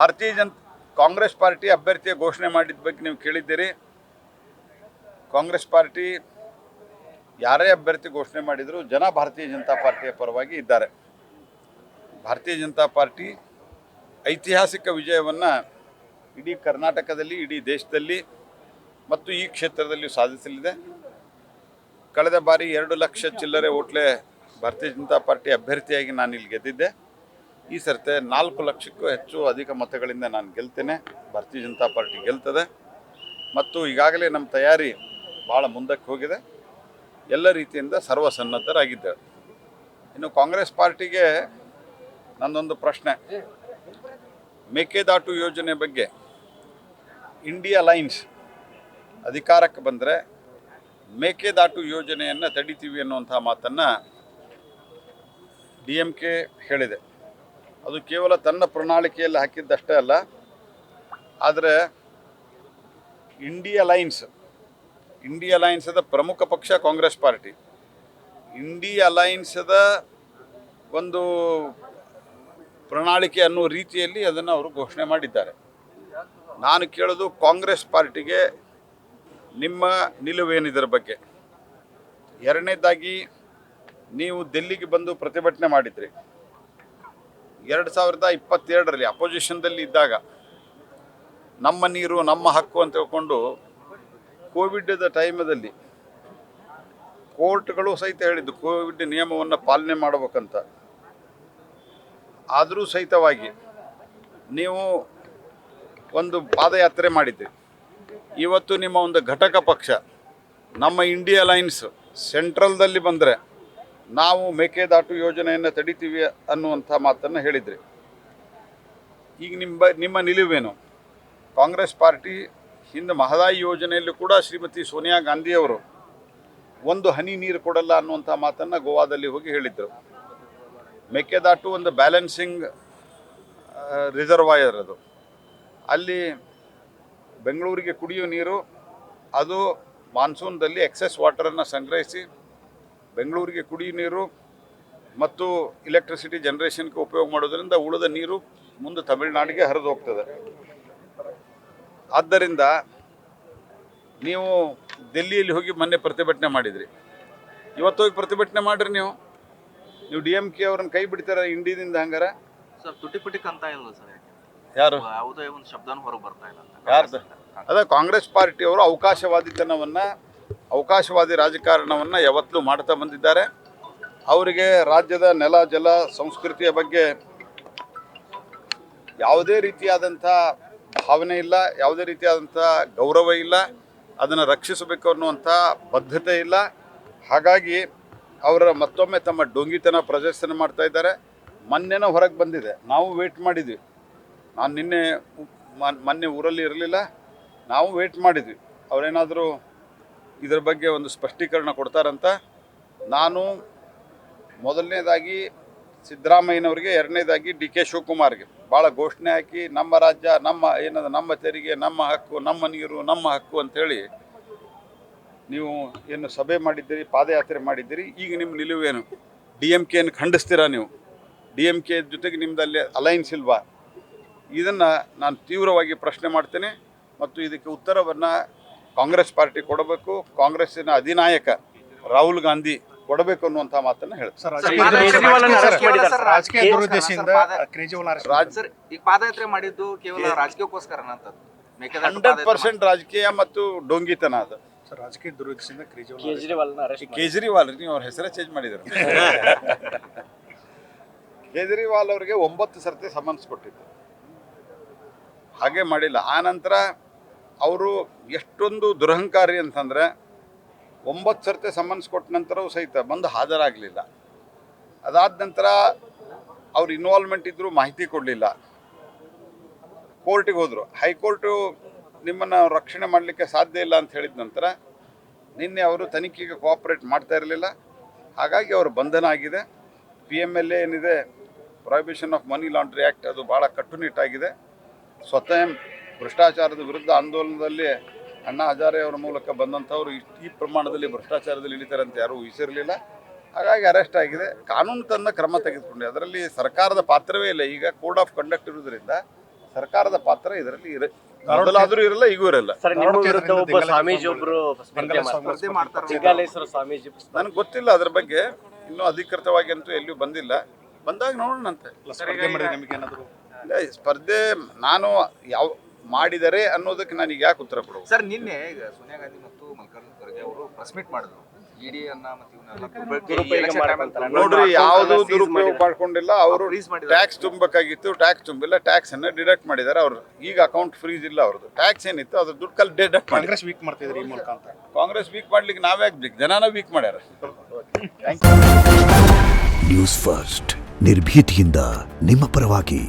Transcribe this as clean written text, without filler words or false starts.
Congress party ಅಭ್ಯರ್ಥಿಯ ಘೋಷಣೆ ಮಾಡಿದ ಬಗ್ಗೆ ನೀವು ಕೇಳಿದ್ದೀರಿ. ಕಾಂಗ್ರೆಸ್ ಪಾರ್ಟಿ ಯಾರೇ ಅಭ್ಯರ್ಥಿ ಘೋಷಣೆ ಮಾಡಿದರೂ ಜನ ಭಾರತೀಯ ಜನತಾ ಪಾರ್ಟಿಯ ಪರವಾಗಿ ಇದ್ದಾರೆ. ಭಾರತೀಯ ಜನತಾ ಪಾರ್ಟಿ ಐತಿಹಾಸಿಕ ವಿಜಯವನ್ನು ಇಡೀ ಕರ್ನಾಟಕದಲ್ಲಿ, ಇಡೀ ದೇಶದಲ್ಲಿ ಮತ್ತು ಈ ಕ್ಷೇತ್ರದಲ್ಲಿ ಸಾಧಿಸಲಿದೆ. ಕಳೆದ ಬಾರಿ 2 ಲಕ್ಷ ಚಿಲ್ಲರೆ ಓಟ್ಲೆ ಭಾರತೀಯ ಜನತಾ ಪಾರ್ಟಿ ಅಭ್ಯರ್ಥಿಯಾಗಿ ನಾನು ಇಲ್ಲಿ ಗೆದ್ದಿದ್ದೆ. ಈ ಸರ್ತೆ 4 ಲಕ್ಷಕ್ಕೂ ಹೆಚ್ಚು ಅಧಿಕ ಮತಗಳಿಂದ ನಾನು ಗೆಲ್ತೇನೆ. ಭಾರತೀಯ ಜನತಾ ಪಾರ್ಟಿ ಗೆಲ್ತದೆ ಮತ್ತು ಈಗಾಗಲೇ ನಮ್ಮ ತಯಾರಿ ಭಾಳ ಮುಂದಕ್ಕೆ ಹೋಗಿದೆ. ಎಲ್ಲ ರೀತಿಯಿಂದ ಸರ್ವಸನ್ನದ್ಧರಾಗಿದ್ದೇವೆ. ಇನ್ನು ಕಾಂಗ್ರೆಸ್ ಪಾರ್ಟಿಗೆ ನನ್ನೊಂದು ಪ್ರಶ್ನೆ, ಮೇಕೆದಾಟು ಯೋಜನೆ ಬಗ್ಗೆ ಇಂಡಿಯಾ ಅಲೈನ್ಸ್ ಅಧಿಕಾರಕ್ಕೆ ಬಂದರೆ ಮೇಕೆದಾಟು ಯೋಜನೆಯನ್ನು ತಡಿತೀವಿ ಅನ್ನುವಂಥ ಮಾತನ್ನು DMK ಹೇಳಿದೆ. ಅದು ಕೇವಲ ತನ್ನ ಪ್ರಣಾಳಿಕೆಯಲ್ಲಿ ಹಾಕಿದ್ದಷ್ಟೇ ಅಲ್ಲ, ಆದರೆ ಇಂಡಿಯಾ ಅಲೈನ್ಸದ ಪ್ರಮುಖ ಪಕ್ಷ ಕಾಂಗ್ರೆಸ್ ಪಾರ್ಟಿ. ಇಂಡಿಯಾ ಅಲೈನ್ಸದ ಒಂದು ಪ್ರಣಾಳಿಕೆ ಅನ್ನೋ ರೀತಿಯಲ್ಲಿ ಅದನ್ನು ಅವರು ಘೋಷಣೆ ಮಾಡಿದ್ದಾರೆ. ನಾನು ಕೇಳೋದು ಕಾಂಗ್ರೆಸ್ ಪಾರ್ಟಿಗೆ ನಿಮ್ಮ ನಿಲುವೇನಿದರ ಬಗ್ಗೆ. ಎರಡನೇದಾಗಿ, ನೀವು ದಿಲ್ಲಿಗೆ ಬಂದು ಪ್ರತಿಭಟನೆ ಮಾಡಿದ್ರಿ 2022ರಲ್ಲಿ ಅಪೋಸಿಷನ್ದಲ್ಲಿ ಇದ್ದಾಗ. ನಮ್ಮ ನೀರು ನಮ್ಮ ಹಕ್ಕು ಅಂತ ಹೇಳ್ಕೊಂಡು ಕೋವಿಡ್ದ ಟೈಮಲ್ಲಿ ಕೋರ್ಟ್ಗಳು ಸಹಿತ ಹೇಳಿದ್ದು ಕೋವಿಡ್ ನಿಯಮವನ್ನು ಪಾಲನೆ ಮಾಡಬೇಕಂತ. ಆದರೂ ಸಹಿತವಾಗಿ ನೀವು ಒಂದು ಪಾದಯಾತ್ರೆ ಮಾಡಿದ್ರಿ. ಇವತ್ತು ನಿಮ್ಮ ಒಂದು ಘಟಕ ಪಕ್ಷ ನಮ್ಮ ಇಂಡಿಯಾ ಅಲೈನ್ಸ್ ಸೆಂಟ್ರಲ್ದಲ್ಲಿ ಬಂದರೆ ನಾವು ಮೇಕೆದಾಟು ಯೋಜನೆಯನ್ನು ತಡಿತೀವಿ ಅನ್ನುವಂಥ ಮಾತನ್ನು ಹೇಳಿದ್ರಿ. ಈಗ ನಿಮ್ಮ ನಿಲುವೇನು? ಕಾಂಗ್ರೆಸ್ ಪಾರ್ಟಿ ಹಿಂದೆ ಮಹದಾಯಿ ಯೋಜನೆಯಲ್ಲೂ ಕೂಡ ಶ್ರೀಮತಿ ಸೋನಿಯಾ ಗಾಂಧಿಯವರು ಒಂದು ಹನಿ ನೀರು ಕೊಡಲ್ಲ ಅನ್ನುವಂಥ ಮಾತನ್ನು ಗೋವಾದಲ್ಲಿ ಹೋಗಿ ಹೇಳಿದರು. ಮೇಕೆದಾಟು ಒಂದು ಬ್ಯಾಲೆನ್ಸಿಂಗ್ ರಿಸರ್ವಾಯರ್. ಅದು ಅಲ್ಲಿ ಬೆಂಗಳೂರಿಗೆ ಕುಡಿಯೋ ನೀರು ಅದು ಮಾನ್ಸೂನ್ದಲ್ಲಿ ಎಕ್ಸೆಸ್ ವಾಟರನ್ನು ಸಂಗ್ರಹಿಸಿ ಬೆಂಗಳೂರಿಗೆ ಕುಡಿಯೋ ನೀರು ಮತ್ತು ಎಲೆಕ್ಟ್ರಿಸಿಟಿ ಜನರೇಷನ್ಗೆ ಉಪಯೋಗ ಮಾಡೋದ್ರಿಂದ ಉಳಿದ ನೀರು ಮುಂದೆ ತಮಿಳುನಾಡಿಗೆ ಹರಿದು ಹೋಗ್ತದೆ. ಆದ್ದರಿಂದ ನೀವು ದಿಲ್ಲಿಯಲ್ಲಿ ಹೋಗಿ ಮೊನ್ನೆ ಪ್ರತಿಭಟನೆ ಮಾಡಿದ್ರಿ. ಇವತ್ತು ಹೋಗಿ ಪ್ರತಿಭಟನೆ ಮಾಡಿರಿ. ನೀವು DMK ಅವ್ರನ್ನ ಕೈ ಬಿಡ್ತಾರ ಇಂಡಿಯಾದಿಂದ? ಹಂಗಾರ ಸರ್ ತುಟಿ ಅಂತ ಇಲ್ಲ ಸರ್. ಯಾರು ಯಾವುದೇ ಒಂದು ಶಬ್ದನೂ ಹೊರಗೆ ಬರ್ತಾ ಇಲ್ಲ. ಯಾರ್ದು? ಅದೇ ಕಾಂಗ್ರೆಸ್ ಪಾರ್ಟಿಯವರು ಅವಕಾಶವಾದಿ ರಾಜಕಾರಣವನ್ನು ಯಾವತ್ತೂ ಮಾಡ್ತಾ ಬಂದಿದ್ದಾರೆ. ಅವರಿಗೆ ರಾಜ್ಯದ ನೆಲ, ಜಲ, ಸಂಸ್ಕೃತಿಯ ಬಗ್ಗೆ ಯಾವುದೇ ರೀತಿಯಾದಂಥ ಭಾವನೆ ಇಲ್ಲ, ಯಾವುದೇ ರೀತಿಯಾದಂಥ ಗೌರವ ಇಲ್ಲ, ಅದನ್ನು ರಕ್ಷಿಸಬೇಕು ಅನ್ನುವಂಥ ಬದ್ಧತೆ ಇಲ್ಲ. ಹಾಗಾಗಿ ಅವರ ಮತ್ತೊಮ್ಮೆ ತಮ್ಮ ಡೊಂಗಿತನ ಪ್ರದರ್ಶನ ಮಾಡ್ತಾ ಇದ್ದಾರೆ. ಮೊನ್ನೆನ ಹೊರಗೆ ಬಂದಿದೆ, ನಾವು ವೇಟ್ ಮಾಡಿದ್ವಿ. ನಾನು ಮೊನ್ನೆ ಊರಲ್ಲಿ ಇರಲಿಲ್ಲ, ನಾವು ವೇಟ್ ಮಾಡಿದ್ವಿ ಅವರೇನಾದರೂ ಇದರ ಬಗ್ಗೆ ಒಂದು ಸ್ಪಷ್ಟೀಕರಣ ಕೊಡ್ತಾರಂತ. ನಾನು ಮೊದಲನೇದಾಗಿ ಸಿದ್ದರಾಮಯ್ಯನವ್ರಿಗೆ, ಎರಡನೇದಾಗಿ DK ಶಿವಕುಮಾರ್ಗೆ ಭಾಳ ಘೋಷಣೆ ಹಾಕಿ ನಮ್ಮ ರಾಜ್ಯ, ನಮ್ಮ ತೆರಿಗೆ, ನಮ್ಮ ಹಕ್ಕು, ನಮ್ಮ ನೀರು, ನಮ್ಮ ಹಕ್ಕು ಅಂಥೇಳಿ ನೀವು ಏನು ಸಭೆ ಮಾಡಿದ್ದೀರಿ, ಪಾದಯಾತ್ರೆ ಮಾಡಿದ್ದೀರಿ. ಈಗ ನಿಮ್ಮ ನಿಲುವೇನು? DMKಯನ್ನು ಖಂಡಿಸ್ತೀರಾ ನೀವು? DMK ಜೊತೆಗೆ ನಿಮ್ಮದಲ್ಲಿ ಅಲೈನ್ಸ್ ಇಲ್ವಾ? ಇದನ್ನು ನಾನು ತೀವ್ರವಾಗಿ ಪ್ರಶ್ನೆ ಮಾಡ್ತೇನೆ ಮತ್ತು ಇದಕ್ಕೆ ಉತ್ತರವನ್ನು ಕಾಂಗ್ರೆಸ್ ಪಾರ್ಟಿ ಕೊಡಬೇಕು. ಕಾಂಗ್ರೆಸ್ಸಿನ ಅಧಿನಾಯಕ ರಾಹುಲ್ ಗಾಂಧಿ ಕೊಡಬೇಕು ಅನ್ನುವಂಥ ಮಾತನ್ನು ಹೇಳ್ತಾರೆ. ಈಗ ಪಾದಯಾತ್ರೆ ಮಾಡಿದ್ದು ಕೇವಲ ರಾಜಕೀಯಕ್ಕೋಸ್ಕರ 100% ರಾಜಕೀಯ ಮತ್ತು ಡೊಂಗಿತನ. ಅದು ರಾಜಕೀಯ ದುರುದ್ದೇಶದಿಂದ ಕೇಜ್ರಿವಾಲ್ ನೀವು ಅವ್ರ ಹೆಸರೇ ಚೇಂಜ್ ಮಾಡಿದ್ರು. ಕೇಜ್ರಿವಾಲ್ ಅವರಿಗೆ 9 ಸರ್ತಿ ಸಮನ್ಸ್ ಕೊಟ್ಟಿದ್ದು, ಹಾಗೆ ಮಾಡಿಲ್ಲ. ಆನಂತರ ಅವರು ಎಷ್ಟೊಂದು ದುರಹಂಕಾರಿ ಅಂತಂದರೆ 9 ಸರ್ತಿ ಸಮನ್ಸ್ ಕೊಟ್ಟ ನಂತರವೂ ಸಹಿತ ಬಂದು ಹಾಜರಾಗಲಿಲ್ಲ. ಅದಾದ ನಂತರ ಅವ್ರ ಇನ್ವಾಲ್ವ್ಮೆಂಟ್ ಇದ್ದರೂ ಮಾಹಿತಿ ಕೊಡಲಿಲ್ಲ. ಕೋರ್ಟಿಗೆ ಹೋದರು. ಹೈಕೋರ್ಟು ನಿಮ್ಮನ್ನು ರಕ್ಷಣೆ ಮಾಡಲಿಕ್ಕೆ ಸಾಧ್ಯ ಇಲ್ಲ ಅಂತ ಹೇಳಿದ ನಂತರ ನಿನ್ನೆ ಅವರು ತನಿಖೆಗೆ ಕೋಆಪ್ರೇಟ್ ಮಾಡ್ತಾ ಇರಲಿಲ್ಲ. ಹಾಗಾಗಿ ಅವರು ಬಂಧನ ಆಗಿದೆ. PMLA ಏನಿದೆ, prohibition of money laundry act, ಅದು ಭಾಳ ಕಟ್ಟುನಿಟ್ಟಾಗಿದೆ. ಸ್ವತಃ ಭ್ರಷ್ಟಾಚಾರದ ವಿರುದ್ಧ ಆಂದೋಲನದಲ್ಲಿ ಅಣ್ಣಾ ಹಜಾರೆ ಅವರ ಮೂಲಕ ಬಂದಂಥವ್ರು ಈ ಪ್ರಮಾಣದಲ್ಲಿ ಭ್ರಷ್ಟಾಚಾರದಲ್ಲಿ ಇಳಿತಾರೆ ಅಂತ ಯಾರೂ ಊಹಿಸಿರಲಿಲ್ಲ. ಹಾಗಾಗಿ ಅರೆಸ್ಟ್ ಆಗಿದೆ. ಕಾನೂನು ತನ್ನ ಕ್ರಮ ತೆಗೆದುಕೊಂಡೆ, ಅದರಲ್ಲಿ ಸರ್ಕಾರದ ಪಾತ್ರವೇ ಇಲ್ಲ. ಈಗ ಕೋಡ್ ಆಫ್ ಕಂಡಕ್ಟ್ ಇರೋದ್ರಿಂದ ಸರ್ಕಾರದ ಪಾತ್ರ ಇದರಲ್ಲಿ ಮೊದಲಾದ್ರೂ ಇರಲ್ಲ, ಈಗೂ ಇರಲ್ಲ. ಸರ್, ನಿಮ್ಮ ವಿರುದ್ಧ ಒಬ್ಬ ಸ್ವಾಮೀಜಿ ಒಬ್ರು ಸ್ಪರ್ಧೆ ಮಾಡ್ತಾರೆ. ಲಿಂಗಾಲೇಶ್ವರ ಸ್ವಾಮೀಜಿ ನನಗೆ ಗೊತ್ತಿಲ್ಲ ಅದ್ರ ಬಗ್ಗೆ, ಇನ್ನೂ ಅಧಿಕೃತವಾಗಿ ಅಂತೂ ಎಲ್ಲಿಯೂ ಬಂದಿಲ್ಲ. ಬಂದಾಗ ನೋಡೋಣಂತೆ. ಇಲ್ಲ, ಸ್ಪರ್ಧೆ ನಾನು ಯಾವ ಮಾಡಿದರೆ ಅನ್ನೋದಕ್ಕೆ ನನಗೆ ಯಾಕೆ ಉತ್ತರ ಕೊಡು. ಸರ್, ನಿನ್ನೆ ಈಗ ಸೋನಿಯಾ ಗಾಂಧಿ ಮತ್ತು ಮಲ್ಲಿಕಾರ್ಜುನ ಖರ್ಗೆ ಅವರು ಪ್ರೆಸ್ ಮೀಟ್ ಮಾಡಿದ್ರು. ಇಡಿ ಅನ್ನ ಮತ್ತು ನೋಡ್ರಿ, ಯಾವುದು ದುರುಪಯೋಗ ಮಾಡ್ಕೊಂಡಿಲ್ಲ. ಅವರು ಟ್ಯಾಕ್ಸ್ ತುಂಬಬೇಕಾಗಿತ್ತು, ಟ್ಯಾಕ್ಸ್ ತುಂಬಿಲ್ಲ, ಟ್ಯಾಕ್ಸ್ ಅನ್ನ ಡಿಡಕ್ಟ್ ಮಾಡಿದ್ದಾರೆ. ಅವ್ರು ಈಗ ಅಕೌಂಟ್ ಫ್ರೀಸ್ ಇಲ್ಲ ಅವ್ರದ್ದು. ಟ್ಯಾಕ್ಸ್ ಏನಿತ್ತು ಅದ್ರ ದುಡ್ಡು ಕಲ್ ಡಿಡಕ್ಟ್ ಮಾಡಿ. ಕಾಂಗ್ರೆಸ್ ವೀಕ್ ಮಾಡ್ತಿದ್ರಿ ಈ ಮೂಲಕ ಅಂತ. ಕಾಂಗ್ರೆಸ್ ವೀಕ್ ಮಾಡ್ಲಿಕ್ಕೆ ನಾವ್ಯಾಕೆ ಬೇಕು? ಜನನ ವೀಕ್ ಮಾಡ್ಯಾರ. ನ್ಯೂಸ್ ಫಸ್ಟ್ ನಿರ್ಭೀತಿಯಿಂದ ನಿಮ್ಮ ಪರವಾಗಿ.